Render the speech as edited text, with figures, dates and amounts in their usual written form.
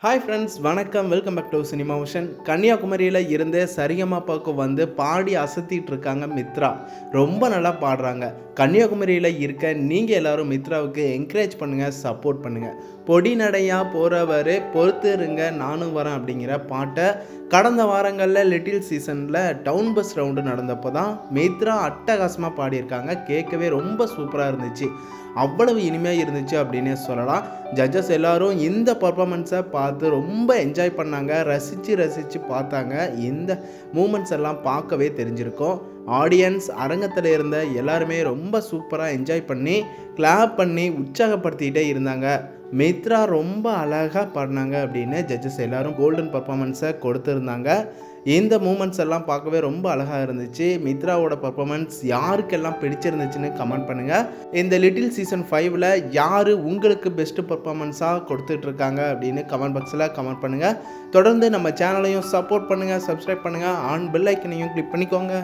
Hi friends, வணக்கம். Welcome back to cinema ocean. கன்னியாகுமரியில் இருந்து சரிகமாபாவுக்கு வந்து பாடி அசத்திட்டு இருக்காங்க மித்ரா. ரொம்ப நல்லா பாடுறாங்க. கன்னியாகுமரியில் இருக்க நீங்கள் எல்லோரும் மித்ராவுக்கு என்கரேஜ் பண்ணுங்கள், சப்போர்ட் பண்ணுங்கள். பொடி நடையாக போகிறவர் பொறுத்து இருங்க நானும் வரேன் அப்படிங்கிற பாட்டை கடந்த வாரங்களில் லிட்டில் சீசனில் டவுன் பஸ் ரவுண்டு நடந்தப்போ தான் மித்ரா அட்டகாசமாக பாடியிருக்காங்க. கேட்கவே ரொம்ப சூப்பராக இருந்துச்சு. அவ்வளவு இனிமையாக இருந்துச்சு அப்படின்னே சொல்லலாம். ஜட்ஜஸ் எல்லோரும் இந்த பர்ஃபார்மன்ஸை பார்த்து ரொம்ப என்ஜாய் பண்ணாங்க, ரசித்து பார்த்தாங்க. இந்த மூமெண்ட்ஸ் எல்லாம் பார்க்கவே தெரிஞ்சிருக்கும். ஆடியன்ஸ் அரங்கத்தில் இருந்த எல்லாருமே ரொம்ப சூப்பராக என்ஜாய் பண்ணி கிளாப் பண்ணி உற்சாகப்படுத்திக்கிட்டே இருந்தாங்க. மித்ரா ரொம்ப அழகாக பாடினாங்க அப்படின்னு ஜட்ஜஸ் எல்லோரும் கோல்டன் பர்ஃபார்மன்ஸை கொடுத்துருந்தாங்க. இந்த மூமெண்ட்ஸ் எல்லாம் பார்க்கவே ரொம்ப அழகாக இருந்துச்சு. மித்ராவோட பர்ஃபார்மன்ஸ் யாருக்கெல்லாம் பிடிச்சிருந்துச்சுன்னு கமெண்ட் பண்ணுங்கள். இந்த லிட்டில் சீசன் 5ல் யார் உங்களுக்கு பெஸ்ட்டு பர்ஃபார்மன்ஸாக கொடுத்துட்ருக்காங்க அப்படின்னு கமெண்ட் பாக்ஸில் கமெண்ட் பண்ணுங்கள். தொடர்ந்து நம்ம சேனலையும் சப்போர்ட் பண்ணுங்கள், சப்ஸ்கிரைப் பண்ணுங்கள், ஆன் பெல் ஐக்கனையும் கிளிக் பண்ணிக்கோங்க.